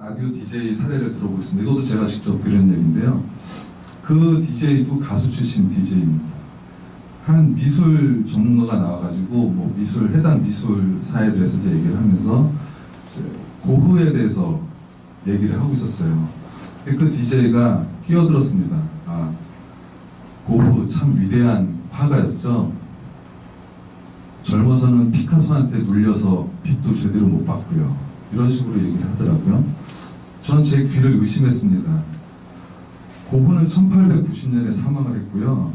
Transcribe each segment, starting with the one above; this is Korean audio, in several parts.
라디오 DJ 사례를 들어보겠습니다. 이것도 제가 직접 들은 얘기인데요. 그 DJ도 가수 출신 DJ입니다. 한 미술 전문가가 나와가지고 뭐 해당 미술사에 대해서 얘기를 하면서 고흐에 대해서 얘기를 하고 있었어요. 그 DJ가 끼어들었습니다. 아, 고흐 참 위대한 화가였죠. 젊어서는 피카소한테 눌려서 빛도 제대로 못 봤고요. 이런 식으로 얘기를 하더라고요. 전 제 귀를 의심했습니다. 고흐는 1890년에 사망을 했고요.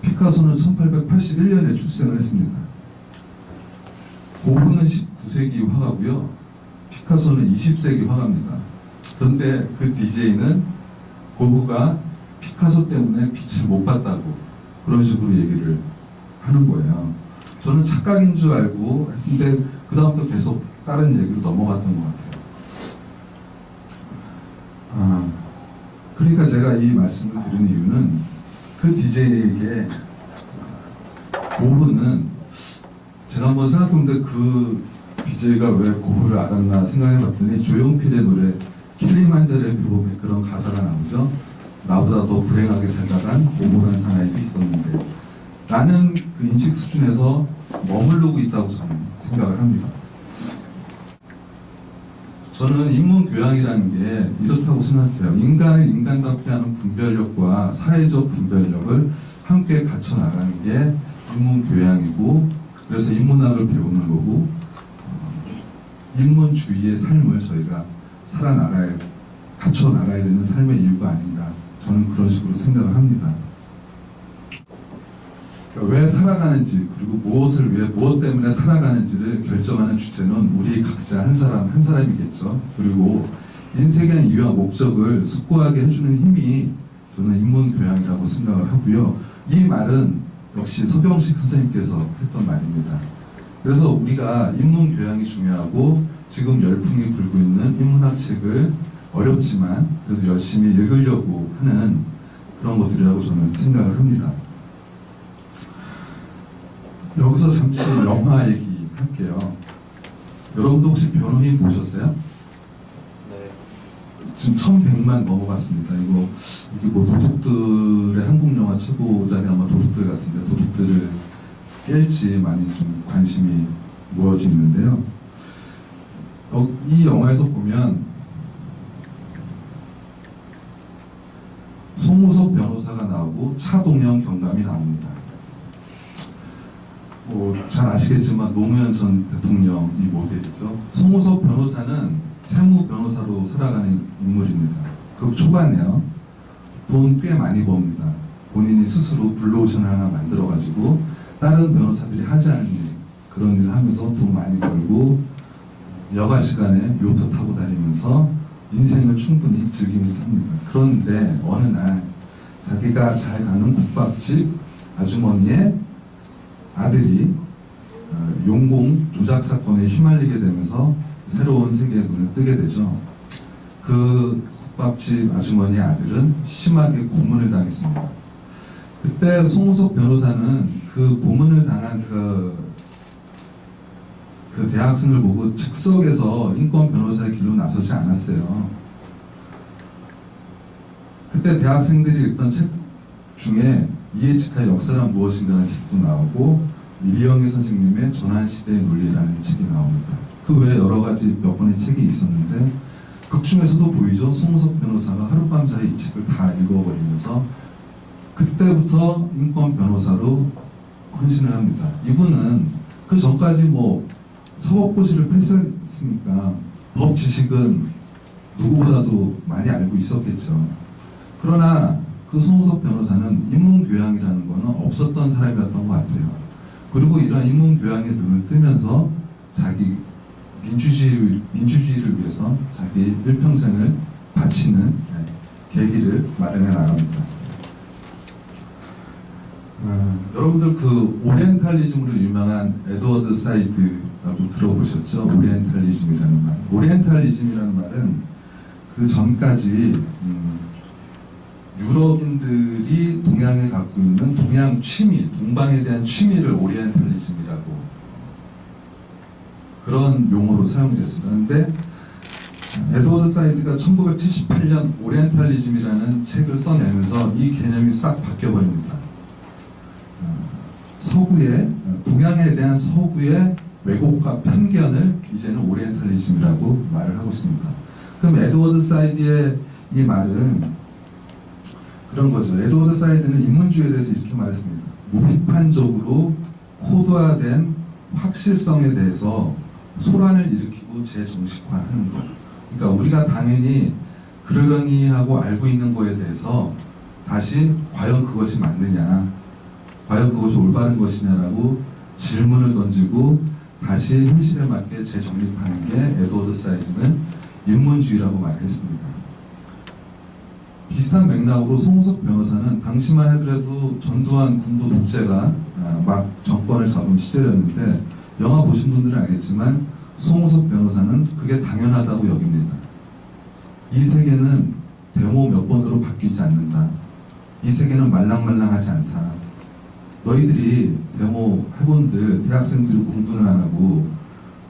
피카소는 1881년에 출생을 했습니다. 고흐는 19세기 화가고요. 피카소는 20세기 화가입니다. 그런데 그 DJ는 고흐가 피카소 때문에 빛을 못 봤다고 그런 식으로 얘기를 하는 거예요. 저는 착각인 줄 알고 했는데 그 다음부터 계속 다른 얘기로 넘어갔던 것 같아요. 그러니까 제가 이 말씀을 드린 이유는 그 DJ에게 고흐는 제가 한번 생각해보는데 그 DJ가 왜 고흐를 알았나 생각해봤더니 조용필의 노래 킬리만자로의 표범에 그런 가사가 나오죠. 나보다 더 불행하게 살다간 고흐라는 사나이도 있었는데 라는 그 인식 수준에서 머무르고 있다고 저는 생각을 합니다. 저는 인문교양이라는 게 이렇다고 생각해요. 인간을 인간답게 하는 분별력과 사회적 분별력을 함께 갖춰 나가는 게 인문교양이고, 그래서 인문학을 배우는 거고, 인문주의의 삶을 저희가 갖춰 나가야 되는 삶의 이유가 아닌가, 저는 그런 식으로 생각을 합니다. 왜 살아가는지, 그리고 무엇을 위해 무엇 때문에 살아가는지를 결정하는 주체는 우리 각자 한 사람이겠죠. 그리고 인생의 이유와 목적을 숙고하게 해주는 힘이 저는 인문교양이라고 생각을 하고요. 이 말은 역시 서경식 선생님께서 했던 말입니다. 그래서 우리가 인문교양이 중요하고 지금 열풍이 불고 있는 인문학 책을 어렵지만 그래도 열심히 읽으려고 하는 그런 것들이라고 저는 생각을 합니다. 여기서 잠시 영화 얘기 할게요. 여러분도 혹시 변호인 보셨어요? 네. 지금 1100만 넘어갔습니다. 이게 뭐 도둑들의 한국 영화 최고작이 아마 도둑들 같은데 도둑들을 깰지 많이 좀 관심이 모여져 있는데요. 이 영화에서 보면 송우석 변호사가 나오고 차동영 경감이 나옵니다. 잘 아시겠지만 노무현 전 대통령이 모델이죠. 송우석 변호사는 세무 변호사로 살아가는 인물입니다. 그 초반에요. 돈 꽤 많이 법니다. 본인이 스스로 블루오션을 하나 만들어가지고 다른 변호사들이 하지 않는 일, 그런 일을 하면서 돈 많이 벌고 여가 시간에 요트 타고 다니면서 인생을 충분히 즐기면서 삽니다. 그런데 어느 날 자기가 잘 가는 국밥집 아주머니의 아들이 용공 조작 사건에 휘말리게 되면서 새로운 세계에 눈을 뜨게 되죠. 그 국밥집 아주머니의 아들은 심하게 고문을 당했습니다. 그때 송우석 변호사는 그 고문을 당한 그 대학생을 보고 즉석에서 인권 변호사의 길로 나서지 않았어요. 그때 대학생들이 읽던 책 중에 이해치카 역사란 무엇인가라는 책도 나오고 이영애 선생님의 전환시대의 논리라는 책이 나옵니다. 그 외에 여러 가지 몇 권의 책이 있었는데 극 중에서도 보이죠. 송우석 변호사가 하룻밤 사이 이 책을 다 읽어버리면서 그때부터 인권 변호사로 헌신을 합니다. 이분은 그 전까지 사법고시를 패스했으니까 법 지식은 누구보다도 많이 알고 있었겠죠. 그러나 그 송우석 변호사는 인문교양이라는 것은 없었던 사람이었던 것 같아요. 그리고 이런 인문교양에 눈을 뜨면서 자기 민주주의를 위해서 자기 일평생을 바치는 계기를 마련해 나갑니다. 여러분들 그 오리엔탈리즘으로 유명한 에드워드 사이드라고 들어보셨죠? 오리엔탈리즘이라는 말. 오리엔탈리즘이라는 말은 그 전까지 유럽인들이 동양에 갖고 있는 동양 취미, 동방에 대한 취미를 오리엔탈리즘이라고 그런 용어로 사용됐습니다. 그런데 에드워드 사이드가 1978년 오리엔탈리즘이라는 책을 써내면서 이 개념이 싹 바뀌어버립니다. 서구의, 동양에 대한 서구의 왜곡과 편견을 이제는 오리엔탈리즘이라고 말을 하고 있습니다. 그럼 에드워드 사이드의 이 말은 그런 거죠. 에드워드 사이드는 인문주의에 대해서 이렇게 말했습니다. 무비판적으로 코드화된 확실성에 대해서 소란을 일으키고 재정식화하는 것. 그러니까 우리가 당연히 그러려니 하고 알고 있는 거에 대해서 다시 과연 그것이 맞느냐, 과연 그것이 올바른 것이냐라고 질문을 던지고 다시 현실에 맞게 재정립하는 게 에드워드 사이드는 인문주의라고 말했습니다. 비슷한 맥락으로 송우석 변호사는 당시만 하더라도 전두환 군부 독재가 막 정권을 잡은 시절이었는데 영화 보신 분들은 알겠지만 송우석 변호사는 그게 당연하다고 여깁니다. 이 세계는 데모 몇 번으로 바뀌지 않는다. 이 세계는 말랑말랑하지 않다. 너희들이 데모 해본들 대학생들이 공부는 안 하고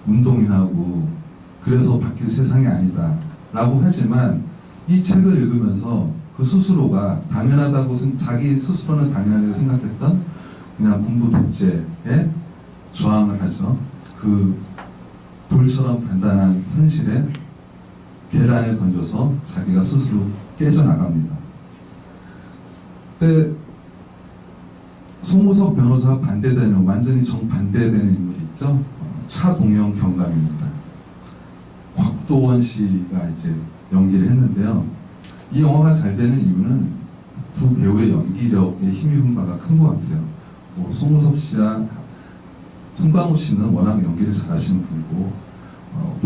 운동이나 하고 그래서 바뀔 세상이 아니다 라고 하지만 이 책을 읽으면서 그 스스로가 당연하다고 자기 스스로는 당연하게 생각했던 그냥 군부 독재에 저항을 하죠. 그 돌처럼 단단한 현실에 계란을 던져서 자기가 스스로 깨져나갑니다. 근데 송우석 변호사와 반대되는, 완전히 정반대되는 인물이 있죠. 차동영 경감입니다. 곽도원 씨가 이제 연기를 했는데요. 이 영화가 잘 되는 이유는 두 배우의 연기력에 힘입은 바가 큰 것 같아요. 송우석 씨와 송강호 씨는 워낙 연기를 잘하시는 분이고,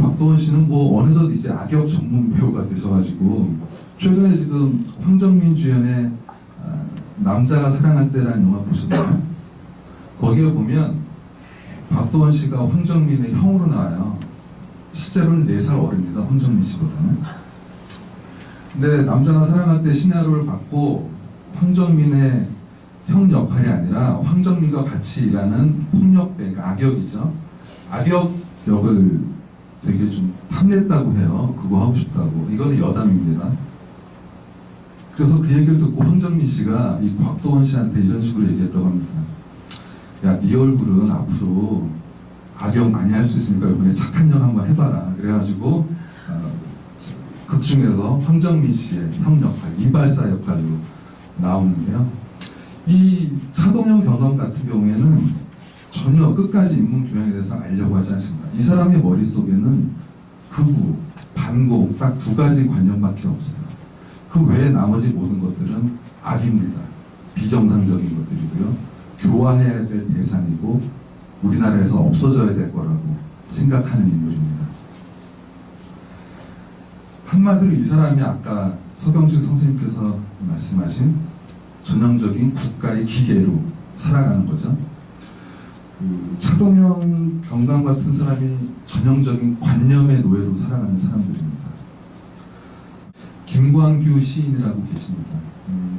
곽도원 씨는 어느덧 이제 악역 전문 배우가 되셔가지고 최근에 지금 황정민 주연의 남자가 사랑할 때라는 영화 보셨나요? 거기에 보면 곽도원 씨가 황정민의 형으로 나와요. 실제로는 4살 어립니다. 황정민 씨보다는. 근데 남자가 사랑할 때 시나리오를 받고 황정민의 형 역할이 아니라 황정민과 같이 일하는 폭력배, 그러니까 악역이죠. 악역 역을 되게 좀 탐냈다고 해요. 그거 하고 싶다고. 이거는 여담입니다. 그래서 그 얘기를 듣고 황정민 씨가 이 곽도원 씨한테 이런 식으로 얘기했다고 합니다. 야, 네 얼굴은 앞으로 악역 많이 할 수 있으니까 이번에 착한 역 한번 해봐라. 그래가지고 극 중에서 황정민 씨의 형 역할, 이발사 역할로 나오는데요. 이 차동영 경감 같은 경우에는 전혀 끝까지 인문 교양에 대해서 알려고 하지 않습니다. 이 사람의 머릿속에는 극우, 반공 딱 2가지 관념밖에 없어요. 그 외에 나머지 모든 것들은 악입니다. 비정상적인 것들이고요. 교화해야 될 대상이고 우리나라에서 없어져야 될 거라고 생각하는 인물입니다. 한마디로 이 사람이 아까 서경식 선생님께서 말씀하신 전형적인 국가의 기계로 살아가는 거죠. 차동영 경감 같은 사람이 전형적인 관념의 노예로 살아가는 사람들입니다. 김광규 시인이라고 계십니다.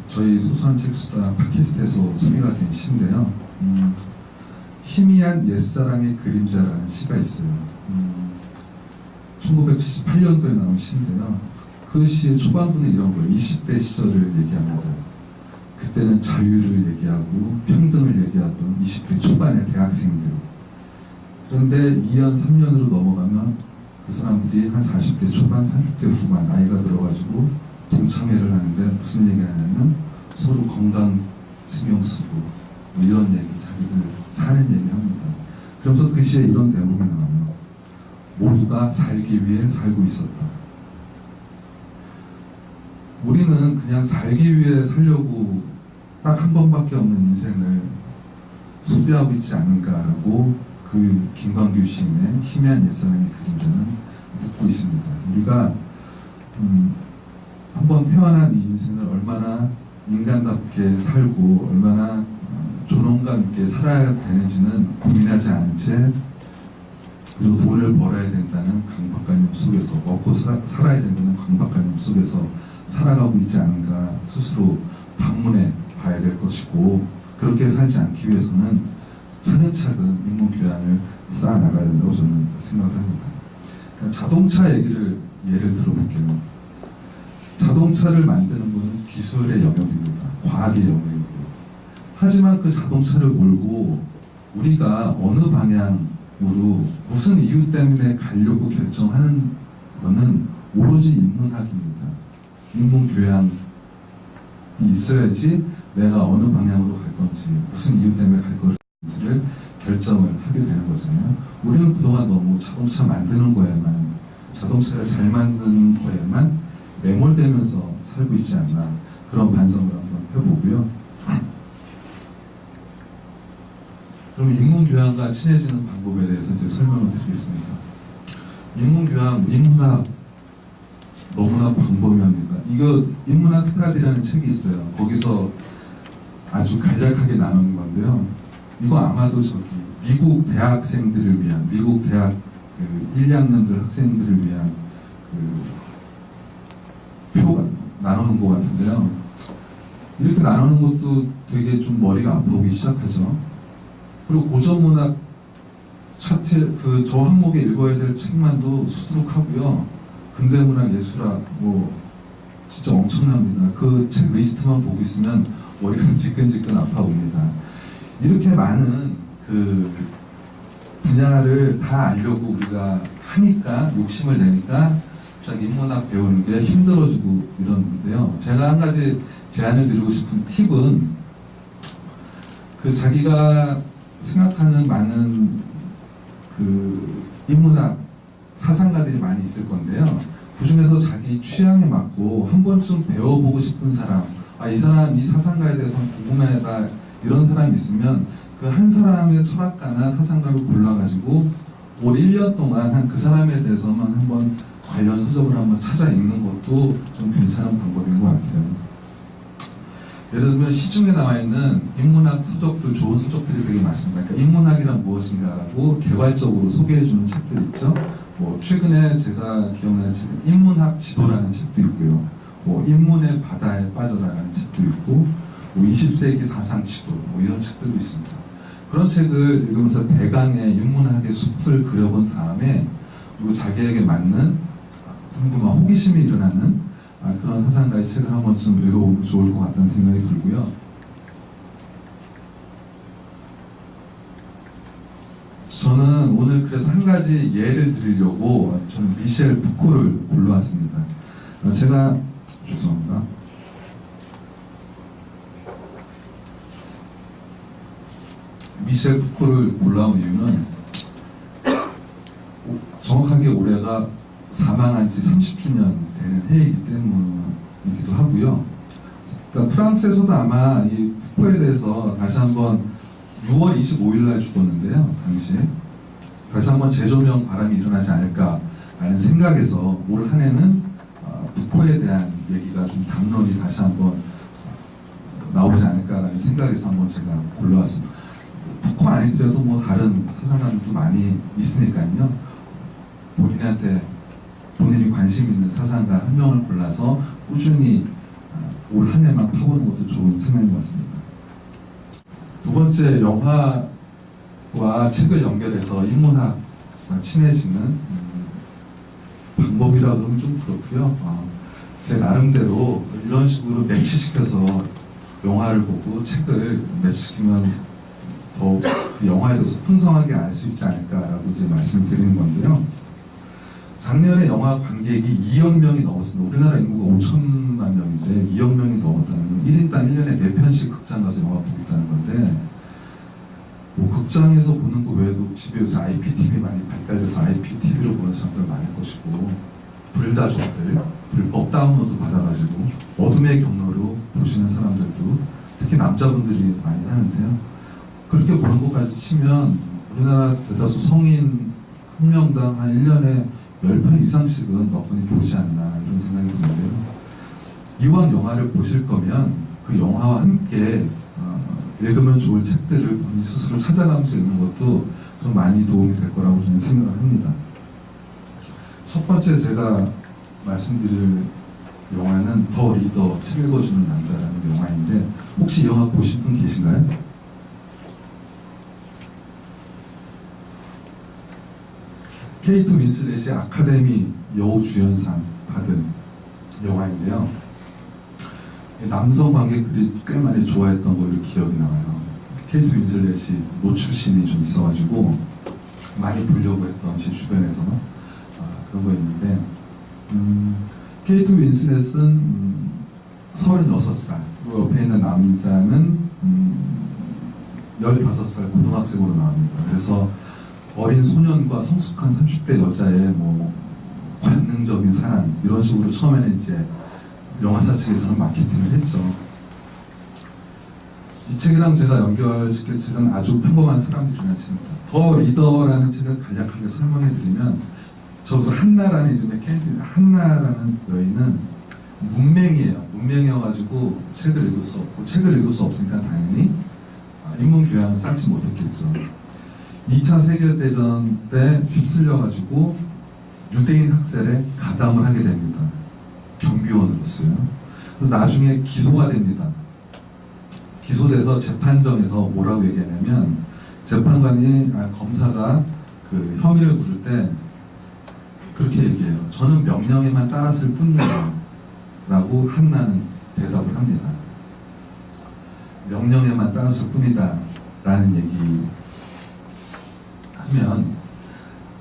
저희 소소한 책수다 팟캐스트에서 소개가 된 시인데요. 희미한 옛사랑의 그림자라는 시가 있어요. 1978년도에 나온 시인데요. 그 시의 초반부는 이런 거예요. 20대 시절을 얘기합니다. 그때는 자유를 얘기하고 평등을 얘기하던 20대 초반의 대학생들. 그런데 2년, 3년으로 넘어가면 그 사람들이 한 40대 초반, 30대 후반 나이가 들어가지고 동창회를 하는데 무슨 얘기 하냐면 서로 건강 신경 쓰고 이런 얘기, 자기들 사는 얘기 합니다. 그러면서 그 시에 이런 대목이 나와요. 모두가 살기 위해 살고 있었다. 우리는 그냥 살기 위해 살려고 딱 한 번밖에 없는 인생을 소비하고 있지 않은가라고 그 김광규 시인의 희미한 옛사랑의 그림자는 묻고 있습니다. 우리가 한번 태어난 이 인생을 얼마나 인간답게 살고 얼마나 존엄감 있게 살아야 되는지는 고민하지 않은 채 그리고 돈을 벌어야 된다는 강박관념 속에서 먹고 살아야 된다는 강박관념 속에서 살아가고 있지 않은가 스스로 방문해 봐야 될 것이고 그렇게 살지 않기 위해서는 차근차근 인문교양을 쌓아나가야 된다고 저는 생각을 합니다. 그러니까 자동차 얘기를 예를 들어볼게요. 자동차를 만드는 것은 기술의 영역입니다. 과학의 영역이고. 하지만 그 자동차를 몰고 우리가 어느 방향으로 무슨 이유 때문에 가려고 결정하는 것은 오로지 인문학입니다. 인문교양이 있어야지 내가 어느 방향으로 갈 건지, 무슨 이유 때문에 갈 건지를 결정을 하게 되는 거잖아요. 우리는 그동안 너무 자동차 만드는 거에만, 자동차를 잘 만드는 거에만 매몰되면서 살고 있지 않나, 그런 반성을 한번 해보고요. 그럼 인문교양과 친해지는 방법에 대해서 이제 설명을 드리겠습니다. 인문교양, 인문학 너무나 광범위합니다. 이거 인문학 스타디라는 책이 있어요. 거기서 아주 간략하게 나누는 건데요. 이거 아마도 저기 미국 대학생들을 위한, 미국 대학 그 1, 2학년들 학생들을 위한 그 표가 나누는 것 같은데요. 이렇게 나누는 것도 되게 좀 머리가 아프기 시작하죠. 그리고 고전문학 차트 저 항목에 읽어야 될 책만도 수두룩하고요. 근대문학, 예술학 뭐 진짜 엄청납니다. 그 책 리스트만 보고 있으면 머리가 지끈지끈 아파옵니다. 이렇게 많은 그 분야를 다 알려고 우리가 하니까, 욕심을 내니까 갑자기 인문학 배우는 게 힘들어지고 이러는데요. 제가 한 가지 제안을 드리고 싶은 팁은, 그 자기가 생각하는 많은 그 인문학 사상가들이 많이 있을 건데요. 그 중에서 자기 취향에 맞고 한 번쯤 배워보고 싶은 사람, 이 사람, 이 사상가에 대해서 궁금하다, 이런 사람이 있으면 그 한 사람의 철학가나 사상가를 골라가지고 올 1년 동안 한 그 사람에 대해서만 한번 관련 서적을 한번 찾아 읽는 것도 좀 괜찮은 방법인 것 같아요. 예를 들면 시중에 나와 있는 인문학 서적들, 좋은 서적들이 되게 많습니다. 그러니까 인문학이란 무엇인가라고 개괄적으로 소개해주는 책들이 있죠. 뭐 최근에 제가 기억나는 책은 인문학 지도라는 책도 있고요. 뭐 인문의 바다에 빠져라라는 책도 있고, 뭐 20세기 사상 지도, 뭐 이런 책들도 있습니다. 그런 책을 읽으면서 대강의 인문학의 숲을 그려본 다음에, 그리고 자기에게 맞는 궁금한 호기심이 일어나는 그런 사상가의 책을 한 번쯤 읽어보면 좋을 것 같다는 생각이 들고요. 저는 오늘 그래서 한 가지 예를 드리려고 저는 미셸 푸코를 골라왔습니다. 제가 죄송합니다. 미셸 푸코를 골라온 이유는 정확하게 올해가 사망한 지 30주년 되는 해이기 때문이기도 하고요. 그러니까 프랑스에서도 아마 이 푸코에 대해서 다시 한번 6월 25일 날 죽었는데요. 당시에 다시 한번 재조명 바람이 일어나지 않을까라는 생각에서 올 한 해는 푸코에 대한 얘기가 좀 담론이 다시 한번 나오지 않을까라는 생각에서 한번 제가 골라왔습니다. 푸코 아니더라도 뭐 다른 사상가들도 많이 있으니까요. 본인이 관심 있는 사상가 한 명을 골라서 꾸준히 올 한 해만 파보는 것도 좋은 생각인 것 같습니다. 두 번째, 영화와 책을 연결해서 인문학과 친해지는 방법이라 그러면 좀 그렇고요. 제 나름대로 이런 식으로 매치시켜서 영화를 보고 책을 매치시키면 더욱 그 영화에 대해서 풍성하게 알 수 있지 않을까라고 이제 말씀드리는 건데요. 작년에 영화 관객이 2억 명이 넘었습니다. 우리나라 인구가 5천만 명인데 2억 명이 넘었다는 건 1인당 1년에 4편씩 극장 가서 영화 보고 있다는 건데, 뭐 극장에서 보는 거 외에도 집에 요새 IPTV 많이 발달돼서 IPTV로 보는 사람들 많을 것이고, 불다족들, 불법 다운로드 받아가지고 어둠의 경로로 보시는 사람들도 특히 남자분들이 많이 하는데요. 그렇게 보는 것까지 치면 우리나라 대다수 성인 한 명당 한 1년에 10편 이상씩은 너분이 보지 않나, 이런 생각이 드는데요. 이왕 영화를 보실 거면 그 영화와 함께 읽으면 좋을 책들을 본인 스스로 찾아가면서 읽는 것도 좀 많이 도움이 될 거라고 저는 생각을 합니다. 첫 번째 제가 말씀드릴 영화는 더 리더, 책 읽어주는 남자라는 영화인데, 혹시 이 영화 보신 분 계신가요? 케이트 윈슬렛이 아카데미 여우주연상 받은 영화인데요. 남성 관객들이 꽤 많이 좋아했던 걸로 기억이 나와요. 케이트 윈슬렛이 노출신이 좀 있어가지고 많이 보려고 했던 제 주변에서 그런 거 있는데, 케이트 윈슬렛은 36살, 그리고 옆에 있는 남자는 15살 고등학생으로 나옵니다. 그래서 어린 소년과 성숙한 30대 여자의 뭐 관능적인 사랑, 이런 식으로 처음에는 이제 영화사 측에서는 마케팅을 했죠. 이 책이랑 제가 연결시킬 책은 아주 평범한 사람들이라는 책입니다. 더 리더라는 책을 간략하게 설명해 드리면, 저기서 한나라는 이름의 케이트 한나라는 여인은 문맹이에요. 문맹이어가지고 책을 읽을 수 없고, 책을 읽을 수 없으니까 당연히 인문 교양을 쌓지 못했겠죠. 2차 세계대전 때 휩쓸려가지고 유대인 학살에 가담을 하게 됩니다. 경비원으로서요. 나중에 기소가 됩니다. 기소돼서 재판정에서 뭐라고 얘기하냐면, 재판관이 검사가 그 혐의를 물을 때 그렇게 얘기해요. 저는 명령에만 따랐을 뿐이에요 라고 한나는 대답을 합니다. 명령에만 따랐을 뿐이다 라는 얘기 하면,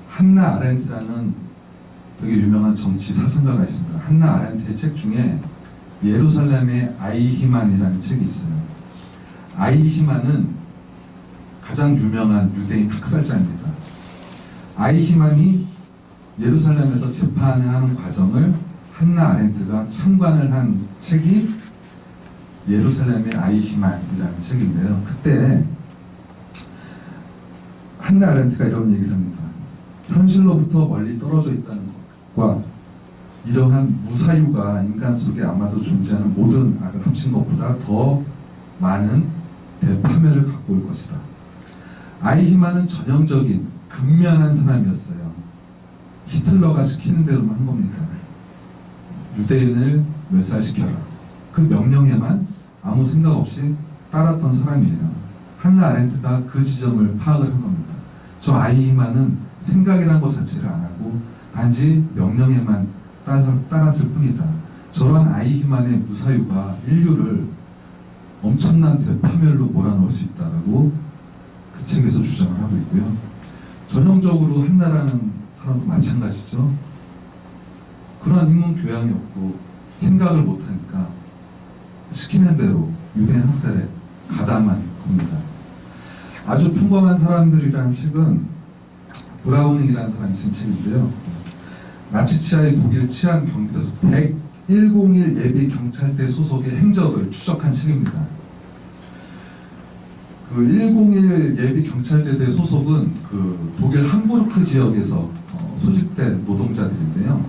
한나 아렌트라는 되게 유명한 정치 사승가가 있습니다. 한나 아렌트의 책 중에 예루살렘의 아이히만이라는 책이 있어요. 아이히만은 가장 유명한 유대인 학살자입니다. 아이히만이 예루살렘에서 재판을 하는 과정을 한나 아렌트가 참관을 한 책이 예루살렘의 아이히만이라는 책인데요. 그때 한나 아렌트가 이런 얘기를 합니다. 현실로부터 멀리 떨어져 있다는 것과 이러한 무사유가 인간 속에 아마도 존재하는 모든 악을 합친 것보다 더 많은 대파멸을 갖고 올 것이다. 아이히만은 전형적인 극면한 사람이었어요. 히틀러가 시키는 대로만 한 겁니다. 유대인을 멸살시켜라. 그 명령에만 아무 생각 없이 따랐던 사람이에요. 한나 아렌트가 그 지점을 파악을 한 겁니다. 저 아이히만은 생각이라는 것 자체를 안 하고 단지 명령에만 따랐을 뿐이다. 저런 아이히만의 무사유가 인류를 엄청난 대파멸로 몰아넣을 수 있다라고 그 책에서 주장을 하고 있고요. 전형적으로 한나라는 사람도 마찬가지죠. 그러한 인문 교양이 없고 생각을 못하니까 시키는 대로 유대인 학살에 가담한 겁니다. 아주 평범한 사람들이라는 책은 브라우닝이라는 사람이 쓴 책인데요. 나치치하의 독일 치안 경비대에서 101 예비 경찰대 소속의 행적을 추적한 책입니다. 그 101 예비 경찰대 소속은 그 독일 함부르크 지역에서 소집된 노동자들인데요.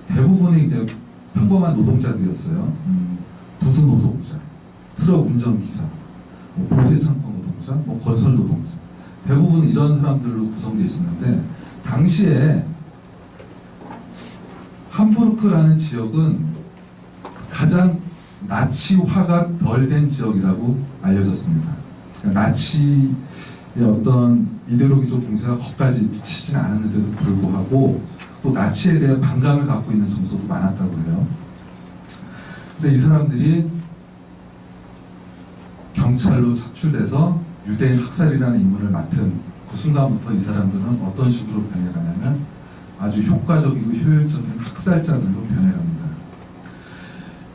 대부분이 평범한 노동자들이었어요. 부수 노동자, 트럭 운전기사, 보세 창고 노동자, 건설 노동자, 대부분 이런 사람들로 구성되어 있었는데, 당시에 함부르크라는 지역은 가장 나치화가 덜 된 지역이라고 알려졌습니다. 그러니까 나치의 어떤 이데올로기적 공세가 거기까지 미치지는 않았는데도 불구하고 또 나치에 대한 반감을 갖고 있는 정서도 많았다고 해요. 근데 이 사람들이 경찰로 착출돼서 유대인 학살이라는 임무를 맡은 그 순간부터 이 사람들은 어떤 식으로 변해가냐면 아주 효과적이고 효율적인 학살자들로 변해갑니다.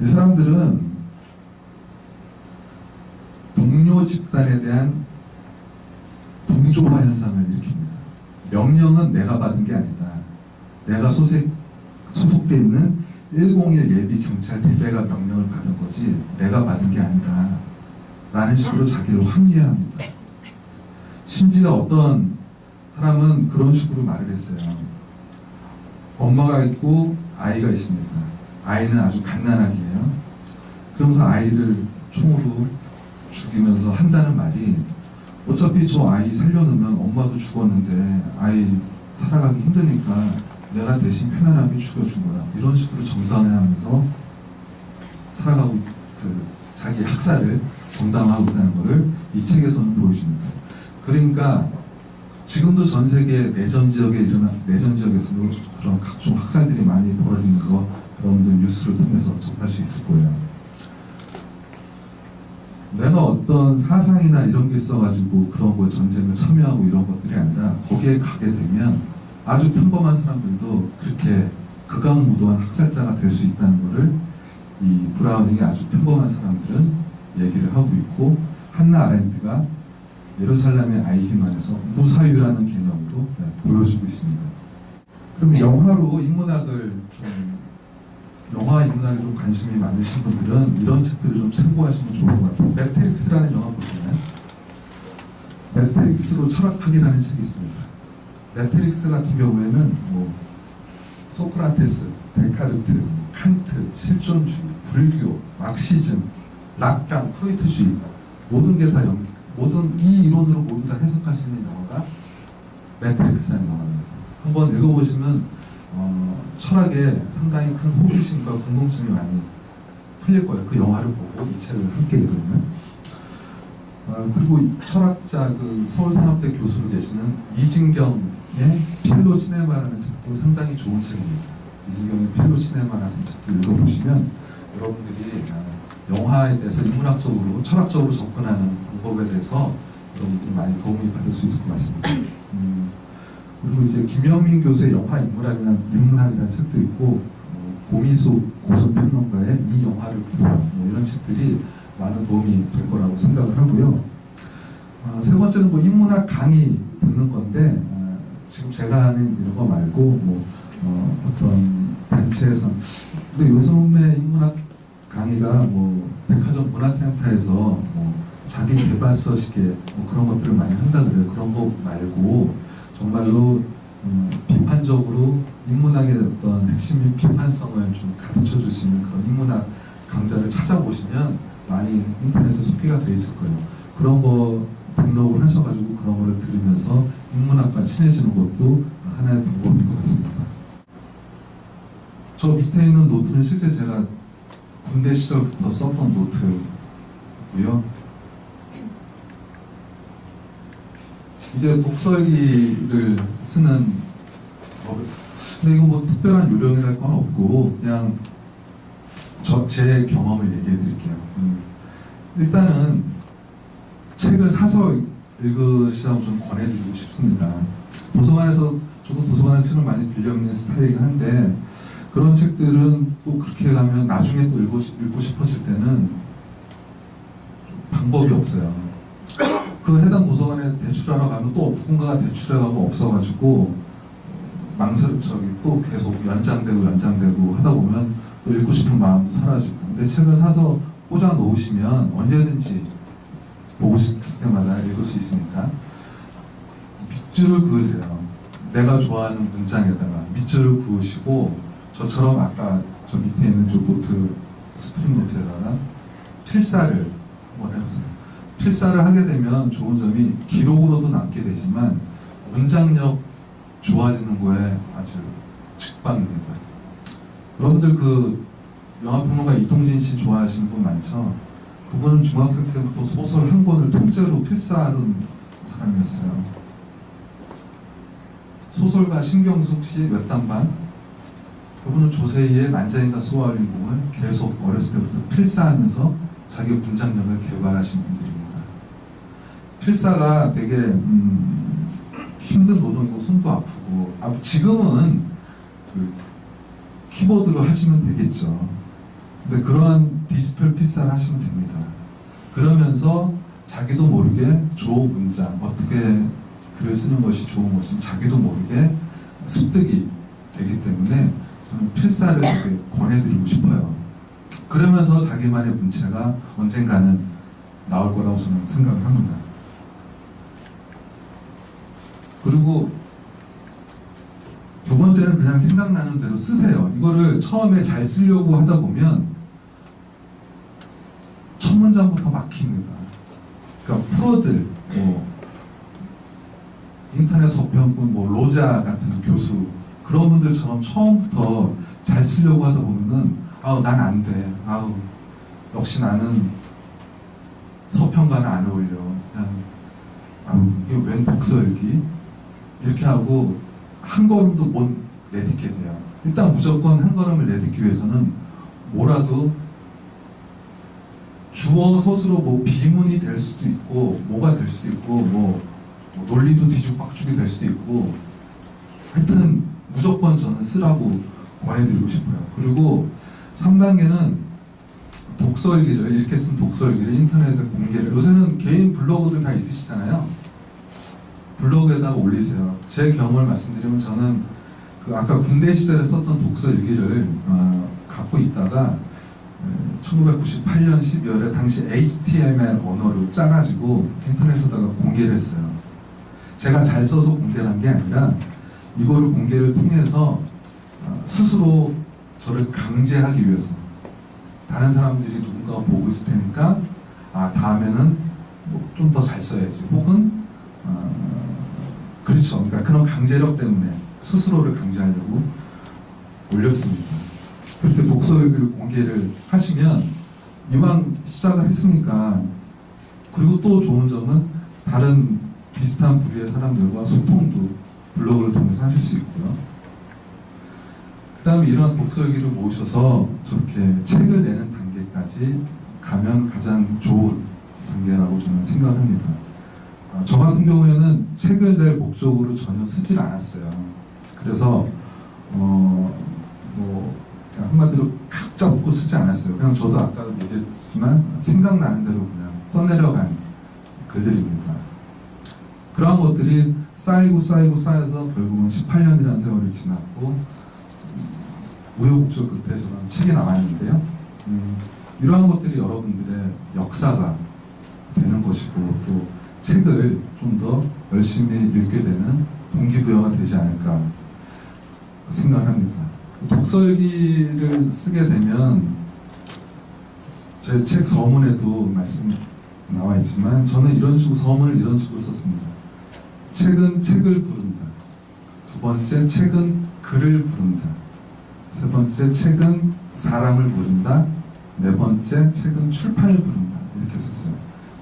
이 사람들은 동료 집단에 대한 동조화 현상을 일으킵니다. 명령은 내가 받은 게 아니다. 내가 소속되어 있는 101 예비 경찰 대대가 명령을 받은 거지 내가 받은 게 아니다. 라는 식으로 자기를 합리화합니다. 심지어 어떤 사람은 그런 식으로 말을 했어요. 엄마가 있고 아이가 있습니다. 아이는 아주 갓난아기예요. 그러면서 아이를 총으로 죽이면서 한다는 말이, 어차피 저 아이 살려놓으면 엄마도 죽었는데 아이 살아가기 힘드니까 내가 대신 편안하게 죽여준 거야. 이런 식으로 정당화하면서 살아가고 자기 학살을 정당화하고 있다는 것을 이 책에서는 보여줍니다. 그러니까 지금도 전 세계 내전 지역에서도 그런 각종 학살들이 많이 벌어지는 거 여러분들 뉴스를 통해서 접할 수 있을 거예요. 내가 어떤 사상이나 이런 게 있어가지고 그런 거 전쟁을 참여하고 이런 것들이 아니라 거기에 가게 되면 아주 평범한 사람들도 그렇게 극악무도한 학살자가 될 수 있다는 것을 이 브라우닝이 아주 평범한 사람들은 얘기를 하고 있고, 한나 아렌트가 예루살렘의 아이히만에서 무사유라는 개념으로 보여주고 있습니다. 그럼 영화로 인문학에 좀 관심이 많으신 분들은 이런 책들을 좀 참고하시면 좋을 것 같아요. 매트릭스라는 영화 보시나요? 매트릭스로 철학학이라는 책이 있습니다. 매트릭스 같은 경우에는 뭐 소크라테스, 데카르트, 칸트, 실존주의, 불교, 막시즘, 락강, 프로이트주의 모든 게 다 모든 이 이론으로 모두 다 해석할 수 있는 영화가 매트릭스라는 영화입니다. 한번 읽어보시면 철학에 상당히 큰 호기심과 궁금증이 많이 풀릴 거예요. 그 영화를 보고 이 책을 함께 읽으면. 그리고 철학자 서울산업대 교수로 계시는 이진경의 필로 시네마라는 책도 상당히 좋은 책입니다. 이진경의 필로 시네마 같은 책도 읽어보시면 여러분들이 영화에 대해서 인문학적으로 철학적으로 접근하는 방법에 대해서 여러분들이 많이 도움이 받을 수 있을 것 같습니다. 그리고 이제 김영민 교수의 영화 인문학이라는 책도 있고, 고미수 고전평론가의 이 영화를 보라, 이런 책들이 많은 도움이 될 거라고 생각을 하고요. 세 번째는 인문학 강의 듣는 건데, 지금 제가 하는 이런 거 말고 어떤 단체에서, 근데 요즘에 인문학 강의가 백화점 문화센터에서 자기 개발서식의 그런 것들을 많이 한다 그래요. 그런 거 말고 정말로 비판적으로 인문학의 어떤 핵심 비판성을 좀 가르쳐 줄 수 있는 그런 인문학 강좌를 찾아보시면 많이 인터넷에 소개가 되어 있을 거예요. 그런 거 등록을 하셔가지고 그런 거를 들으면서 인문학과 친해지는 것도 하나의 방법인 것 같습니다. 저 밑에 있는 노트는 실제 제가 군대 시절부터 썼던 노트고요. 이제 독서일기를 쓰는 근데 이거 특별한 요령이랄 건 없고 그냥 제 경험을 얘기해 드릴게요. 일단은 책을 사서 읽으시라고 좀 권해드리고 싶습니다. 도서관에서 저도 도서관에서 책을 많이 빌려 읽는 스타일이긴 한데, 그런 책들은 또 그렇게 가면 나중에 또 읽고 싶어질 때는 방법이 없어요. 그 해당 도서관에 대출하러 가면 또 누군가가 대출해가고 없어가지고 또 계속 연장되고 하다 보면 또 읽고 싶은 마음도 사라지고. 근데 책을 사서 꽂아 놓으시면 언제든지 보고 싶을 때마다 읽을 수 있으니까 밑줄을 그으세요. 내가 좋아하는 문장에다가 밑줄을 그으시고, 저처럼 아까 저 밑에 있는 저 노트, 스프링 노트에다가 필사를 한번 해보세요. 필사를 하게 되면 좋은 점이 기록으로도 남게 되지만 문장력 좋아지는 거에 아주 직방입니다. 여러분들 영화평론가 이동진 씨 좋아하시는 분 많죠? 그분은 중학생 때부터 소설 한 권을 통째로 필사하던 사람이었어요. 소설가 신경숙 씨 몇 단 반, 그분은 조세희의 난자인과 쏘아올림공을 계속 어렸을 때부터 필사하면서 자기 문장력을 개발하신 분들입니다. 필사가 되게 힘든 노동이고 손도 아프고, 지금은 키보드로 하시면 되겠죠. 근데 그러한 디지털 필사를 하시면 됩니다. 그러면서 자기도 모르게 좋은 문장, 어떻게 글을 쓰는 것이 좋은 것인지 자기도 모르게 습득이 되기 때문에 저는 필사를 되게 권해드리고 싶어요. 그러면서 자기만의 문체가 언젠가는 나올 거라고 저는 생각을 합니다. 그리고 두 번째는 그냥 생각나는 대로 쓰세요. 이거를 처음에 잘 쓰려고 하다 보면 첫 문장부터 막힙니다. 그러니까 프로들, 인터넷 서평꾼, 로자 같은 교수, 그런 분들처럼 처음부터 잘 쓰려고 하다 보면은 난 안 돼. 역시 나는 서평가는 안 어울려. 그냥 이게 웬 독서일기? 이렇게 하고 한 걸음도 못 내딛게 돼요. 일단 무조건 한 걸음을 내딛기 위해서는 뭐라도 주어 서술어 뭐 비문이 될 수도 있고 뭐가 될 수도 있고 뭐 논리도 뒤죽박죽이 될 수도 있고 하여튼 무조건 저는 쓰라고 권해드리고 싶어요. 그리고 3단계는 독서일기를 이렇게 쓴 독서일기를 인터넷에 공개를, 요새는 개인 블로그들 다 있으시잖아요. 블로그에다가 올리세요. 제 경험을 말씀드리면 저는 그 아까 군대 시절에 썼던 독서일기를 갖고 있다가 1998년 12월에 당시 HTML 언어로 짜가지고 인터넷에다가 공개를 했어요. 제가 잘 써서 공개를 한 게 아니라 이거를 공개를 통해서 스스로 저를 강제하기 위해서, 다른 사람들이 누군가 보고 있을 테니까 다음에는 좀 더 잘 써야지, 혹은 그렇죠. 그러니까 그런 강제력 때문에 스스로를 강제하려고 올렸습니다. 그렇게 독서일기를 공개를 하시면 이왕 시작을 했으니까, 그리고 또 좋은 점은 다른 비슷한 부류의 사람들과 소통도 블로그를 통해서 하실 수 있고요. 그 다음에 이런 독서일기를 모으셔서 저렇게 책을 내는 단계까지 가면 가장 좋은 단계라고 저는 생각합니다. 저 같은 경우에는 책을 낼 목적으로 전혀 쓰질 않았어요. 그래서 그냥 한마디로 각자 먹고 쓰지 않았어요. 그냥 저도 아까도 얘기했지만 생각나는 대로 그냥 써내려간 글들입니다. 그러한 것들이 쌓여서 결국은 18년이라는 세월이 지났고 우여곡절 끝에 저는 책이 나왔는데요. 이러한 것들이 여러분들의 역사가 되는 것이고, 또 책을 좀 더 열심히 읽게 되는 동기부여가 되지 않을까 생각합니다. 독서일기를 쓰게 되면 제 책 서문에도 말씀이 나와 있지만 저는 이런 식으로 서문을 이런 식으로 썼습니다. 책은 책을 부른다. 두 번째, 책은 글을 부른다. 세 번째, 책은 사람을 부른다. 네 번째, 책은 출판을 부른다. 이렇게 썼어요.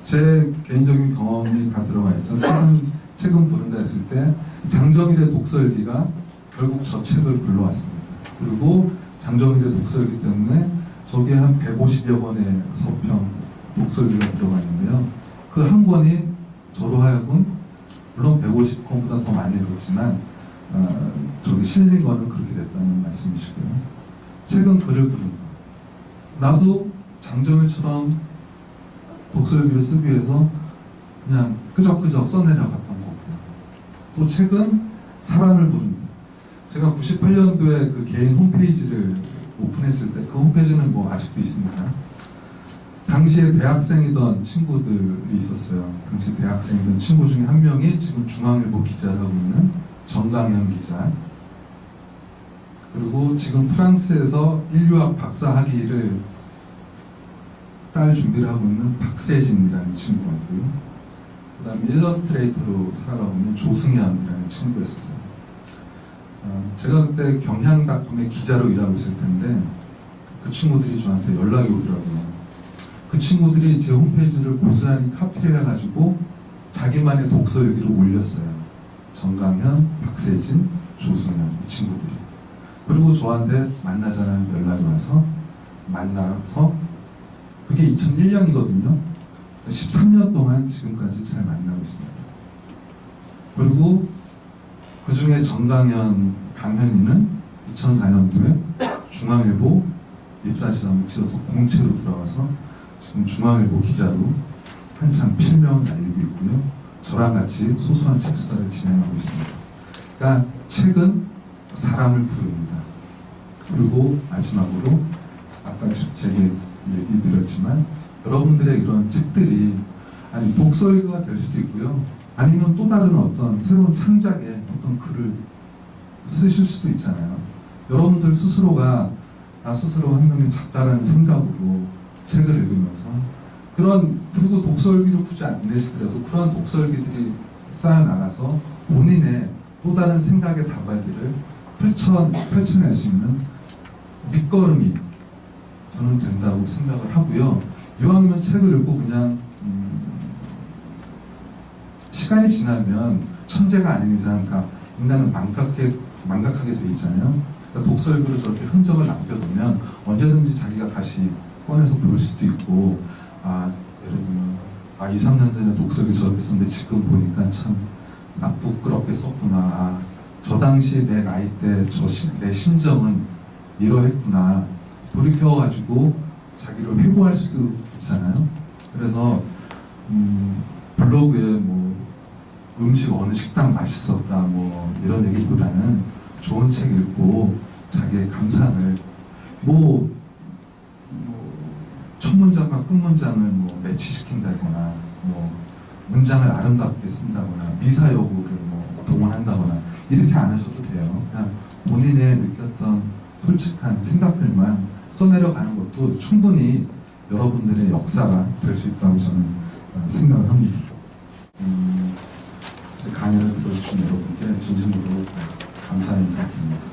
제 개인적인 경험이 다 들어가 있죠. 책은 부른다 했을 때 장정일의 독서일기가 결국 저 책을 불러왔습니다. 그리고 장정일의 독서일기 때문에 저기에 한 150여 권의 서평 독서일기가 들어가 있는데요. 그 한 권이 저로 하여금, 물론 150권보다 더 많이 읽었지만 저기 실린 거는 그렇게 됐다는 말씀이시고요. 책은 글을 부른다. 나도 장정일처럼 독서일기를 쓰기 위해서 그냥 끄적끄적 써내려갔던 거고요. 또 책은 사람을 부른다. 제가 98년도에 그 개인 홈페이지를 오픈했을 때, 그 홈페이지는 뭐 아직도 있습니다. 당시에 대학생이던 친구들이 있었어요. 당시 대학생이던 친구 중에 한 명이 지금 중앙일보 기자를 하고 있는 정강현 기자, 그리고 지금 프랑스에서 인류학 박사 학위를 딸 준비를 하고 있는 박세진이라는 친구였고요. 그 다음에 일러스트레이터로 살아가고 있는 조승현이라는 친구였었어요. 제가 그때 경향닷컴의 기자로 일하고 있을 텐데 그 친구들이 저한테 연락이 오더라고요. 그 친구들이 제 홈페이지를 고스란히 카피를 해가지고 자기만의 독서일기를 올렸어요. 정강현, 박세진, 조승현, 이 친구들이. 그리고 저한테 만나자는 연락이 와서 만나서, 그게 2001년이거든요. 13년 동안 지금까지 잘 만나고 있습니다. 그리고 그 중에 정강현, 강현이는 2004년도에 중앙일보 입사시험을 치러서 공채로 들어가서 지금 중앙일보 기자로 한창 필명을 날리고 있고요. 저랑 같이 소소한 책수다를 진행하고 있습니다. 그러니까 책은 사람을 부릅니다. 그리고 마지막으로 아까 제게 얘기 드렸지만 여러분들의 이런 책들이 아니 독서일기가 될 수도 있고요. 아니면 또 다른 어떤 새로운 창작의 어떤 글을 쓰실 수도 있잖아요. 여러분들 스스로가 나 스스로 한 명의 작가라는 생각으로 책을 읽으면서 그리고 독서일기를 굳이 안 내시더라도 그런 독서일기들이 쌓여나가서 본인의 또 다른 생각의 다발들을 펼쳐낼 수 있는 밑거름이 저는 된다고 생각을 하고요. 이왕이면 책을 읽고 그냥 시간이 지나면 천재가 아닌 이상 그러니까 인간은 망각하게 돼 있잖아요. 그러니까 독설교로 저렇게 흔적을 남겨두면 언제든지 자기가 다시 꺼내서 볼 수도 있고, 예를 들면 2, 3년 전에 독설교 저렇게 썼는데 지금 보니까 참 부끄럽게 썼구나. 저 당시 내 나이 때 내 심정은 이러했구나. 돌이켜가지고 자기를 회고할 수도 있잖아요. 그래서 블로그에 뭐 음식 어느 식당 맛있었다 뭐 이런 얘기보다는 좋은 책 읽고 자기의 감상을 첫 문장과 끝 문장을 뭐 매치시킨다거나 뭐 문장을 아름답게 쓴다거나 미사여구를 뭐 동원한다거나 이렇게 안 하셔도 돼요. 그냥 본인의 느꼈던 솔직한 생각들만 써내려가는 것도 충분히 여러분들의 역사가 될 수 있다고 저는 생각을 합니다. 제 강연을 들어주신 여러분께 진심으로 감사 인사드립니다.